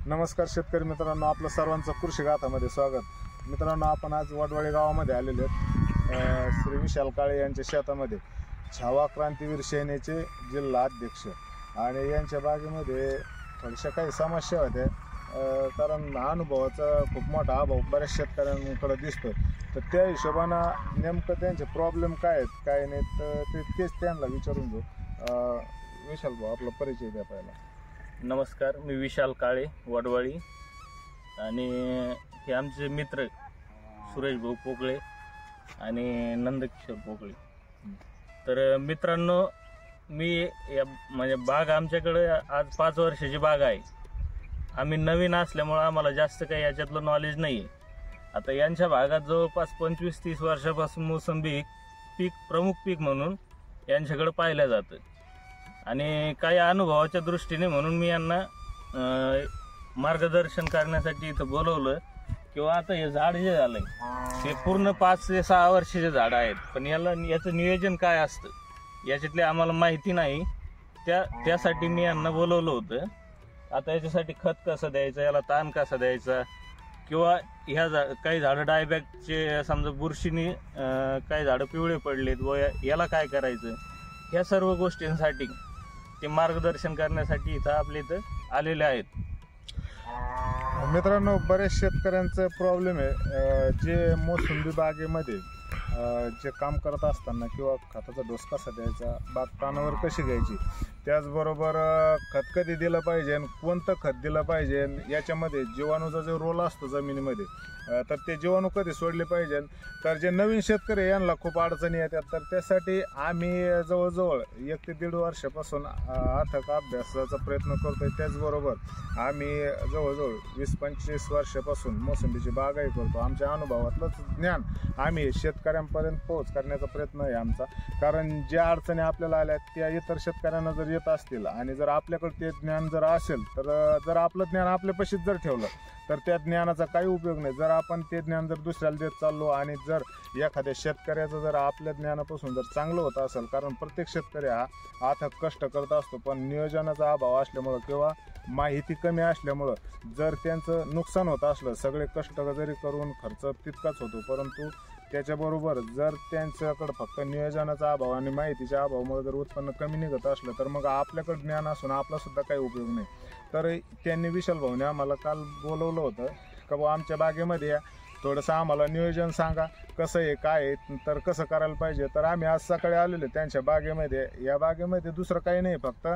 नमस्कार शेतकरी मित्रांनो, आपलं सर्वांचं कृषी गाथामध्ये स्वागत। मित्रांनो, आपण आज वडवळी गावामध्ये आलेले आहेत। श्री विशाल काळे यांच्या शेतामध्ये छावा क्रांतीवीर सेनेचे जिल्हा अध्यक्ष आणि यांच्या बागेमध्ये थोड्याशा काही समस्या होत्या, कारण अनुभवाचा खूप मोठा अभाव बऱ्याच शेतकऱ्यांकडे दिसतो। तर त्या हिशोबानं नेमकं त्यांचे प्रॉब्लेम काय आहेत काय नाही तर तेच त्यांना विचारून घेऊ। विशाल भाऊ, आपला परिचय द्या पहिला। नमस्कार, मी विशाल काळे वडवळी आणि हे आमचे मित्र सुरेश भाऊ पोकळे आणि नंदकिशोर पोकळे। तर मित्रांनो, मी या म्हणजे बाग आमच्याकडे आज 5 वर्षाची बाग आहे। आम्ही नवीन असल्यामुळे आम्हाला जास्त काही याच्यातलं नॉलेज नाही आहे। आता यांच्या भागात जवळपास 25-30 वर्षापासून मोसंबी प्रमुख पीक म्हणून यांच्याकडे पाहिलं जातं आणि काही अनुभवाच्या दृष्टीने म्हणून मी यांना मार्गदर्शन करण्यासाठी इथं बोलवलं। किंवा आता हे झाड जे झालंय ते पूर्ण 5 ते 6 वर्षाचे झाड आहेत, पण याचं नियोजन काय असतं याच्यातली आम्हाला माहिती नाही। त्यासाठी मी यांना बोलवलं होतं। आता याच्यासाठी खत कसं द्यायचं, याला ताण कसा द्यायचा, किंवा काही झाडं डायबॅकचे समजा बुरशीने काही झाडं पिवळे पडलेत व याला काय करायचं, ह्या सर्व गोष्टींसाठी ते मार्गदर्शन करण्यासाठी इथं आपल्या इथं आलेले आहेत। मित्रांनो, बरेच शेतकऱ्यांचा प्रॉब्लेम आहे, जे मोसंबी बागेमध्ये जे काम करत असताना किंवा खताचा डोस कसा द्यायचा, बाग पानावर कशी घ्यायची, त्याचबरोबर खत कधी दिलं पाहिजे आणि कोणतं खत दिलं पाहिजे, याच्यामध्ये जीवाणूचा जो रोल असतो जमिनीमध्ये तर ते जीवाणू कधी सोडले पाहिजे। तर जे नवीन शेतकरी यांना खूप अडचणी येतात, तर त्यासाठी आम्ही जवळजवळ 1 ते 1.5 वर्षापासून अथक अभ्यासाचा प्रयत्न करतोय। त्याचबरोबर आम्ही जवळजवळ 20-25 वर्षापासून मोसंबीची बागाही करतो। आमच्या अनुभवातलंच ज्ञान आम्ही शेतकऱ्यांपर्यंत पोहोच करण्याचा प्रयत्न आहे आमचा, कारण ज्या अडचणी आपल्याला आल्या त्या इतर शेतकऱ्यांना जर येत असतील आणि जर आपल्याकडे ते ज्ञान जर असेल तर जर आपलं ज्ञान आपल्यापाशीच जर ठेवलं तर त्या ज्ञानाचा काही उपयोग नाही। जर आपण ते ज्ञान जर दुसऱ्याला देत चाललो आणि जर एखाद्या शेतकऱ्याचं जर आपल्या ज्ञानापासून जर चांगलं होत असेल, कारण प्रत्येक शेतकरी हा अथक कष्ट करत असतो, पण नियोजनाचा अभाव असल्यामुळं किंवा माहिती कमी असल्यामुळं जर त्यांचं नुकसान होत असलं, सगळे कष्ट जरी करून खर्च तितकाच होतो, परंतु त्याच्याबरोबर जर त्यांच्याकडं फक्त नियोजनाचा अभाव आणि माहितीच्या अभावामुळे जर उत्पन्न कमी निघत असलं तर मग आपल्याकडे ज्ञान असून आपलासुद्धा काही उपयोग नाही। तर त्यांनी विशाल भाऊने आम्हाला काल बोलवलं होतं का बुवा आमच्या बागेमध्ये या, थोडंसं आम्हाला नियोजन सांगा कसं आहे काय आहे, तर कसं करायला पाहिजे। तर आम्ही आज सकाळी आलेलो त्यांच्या बागेमध्ये। या बागेमध्ये दुसरं काही नाही, फक्त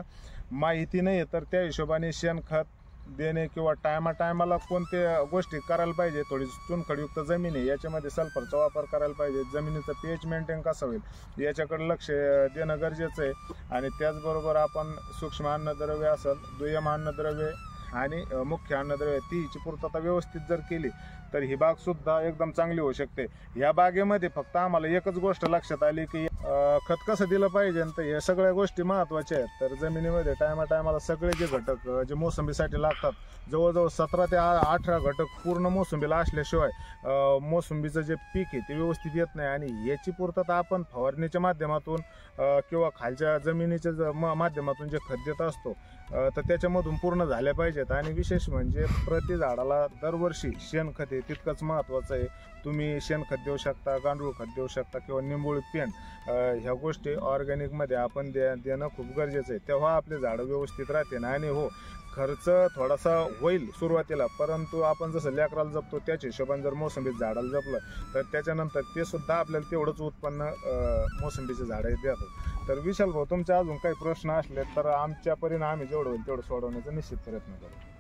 माहिती नाही तर त्या हिशोबाने शेणखत देणे किंवा टायमाला कोणत्या गोष्टी करायला पाहिजे। थोडी चुनखडयुक्त जमीन आहे, याच्यामध्ये सल्फरचा वापर करायला पाहिजे, जमिनीचं पीएच मेंटेन कसं होईल याच्याकडे लक्ष देणं गरजेचं आहे। आणि त्याचबरोबर आपण सूक्ष्म अन्नद्रव्य असेल, दुय्यम अन्नद्रव्य आणि मुख्य अन्नद्रव्य तिची पूर्तता व्यवस्थित जर केली तर ही बाग सुद्धा एकदम चांगली होऊ शकते। या बागेमध्ये फक्त आम्हाला एकच गोष्ट लक्षात आली की खत कसं दिलं पाहिजे, तर हे सगळ्या गोष्टी महत्त्वाच्या आहेत। तर जमिनीमध्ये टायमाला सगळे जे घटक जे मोसंबीसाठी लागतात, जवळजवळ 17 ते 18 घटक पूर्ण मोसंबीला असल्याशिवाय मोसंबीचं जे पीक आहे ते व्यवस्थित येत नाही। आणि याची पूर्तता आपण फवारणीच्या माध्यमातून किंवा खालच्या जमिनीच्या माध्यमातून जे खत देत असतो तर त्याच्यामधून पूर्ण झाल्या पाहिजेत। आणि विशेष म्हणजे प्रति झाडाला दरवर्षी शेणखत हे तितकंच महत्त्वाचं आहे। तुम्ही शेणखत देऊ शकता, गांडूळ खत देऊ शकता किंवा निंबोळी पेंड, ह्या गोष्टी ऑर्गॅनिकमध्ये आपण देणं खूप गरजेचं आहे, तेव्हा आपले झाडं व्यवस्थित राहते ना। आणि हो, खर्च थोडासा होईल सुरुवातीला, परंतु आपण जसं लेकराला जपतो त्याच्या हिशोबाने जर मोसंबीचं झाडाला जपलं तर त्याच्यानंतर ते सुद्धा आपल्याला तेवढंच उत्पन्न मोसंबीचे झाडं देतात। तर विशाल भाऊ, तुमचे अजून काही प्रश्न असले तर आमच्या परीने आम्ही जेवढं होईल तेवढं सोडवण्याचा निश्चित प्रयत्न करू।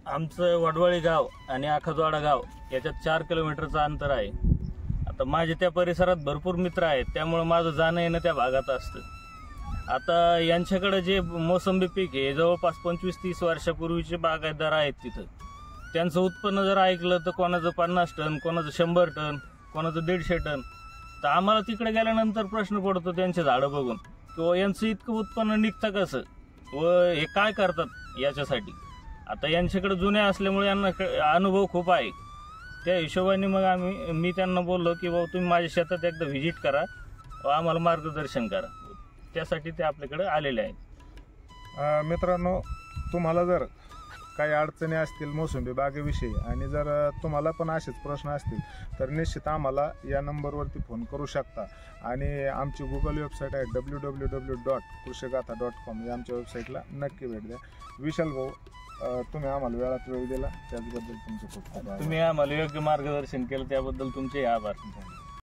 आमचं वडवळी गाव आणि आखाजवाडा गाव याच्यात 4 किलोमीटरचं अंतर आहे। आता माझे त्या परिसरात भरपूर मित्र आहेत, त्यामुळे माझं जाणं येणं त्या भागात असतं। आता यांच्याकडे जे मोसंबी पीक आहे जवळपास 25-30 वर्षापूर्वीचे बागायतदार आहेत तिथं, त्यांचं उत्पन्न जर ऐकलं तर कोणाचं 50 टन, कोणाचं 100 टन, कोणाचं 150 टन। तर आम्हाला तिकडे गेल्यानंतर प्रश्न पडतो त्यांचे झाडं बघून किंवा यांचं इतकं उत्पन्न निघतं कसं व हे काय करतात याच्यासाठी। आता यांच्याकडे जुने असल्यामुळे यांना अनुभव खूप आहे। त्या हिशोबाने मग मी त्यांना बोललो की बाबा तुम्ही माझ्या शेतात एकदा व्हिजिट करा व आम्हाला मार्गदर्शन करा, त्यासाठी ते आपल्याकडे आलेले आहेत। मित्रांनो, तुम्हाला जर काही अडचणी असतील मोसंबी बागेविषयी आणि जर तुम्हाला पण असेच प्रश्न असतील तर निश्चित आम्हाला या नंबरवरती फोन करू शकता. आणि आमची गुगल वेबसाईट आहे www.कृषिगाथा.com या आमच्या वेबसाईटला नक्की भेट द्या. विशाल भाऊ, तुम्ही आम्हाला वेळात वेळ दिला त्याचबद्दल तुमचे खूप खूप आभार. तुम्ही आम्हाला योग्य मार्गदर्शन केलं त्याबद्दल तुमचे आभार.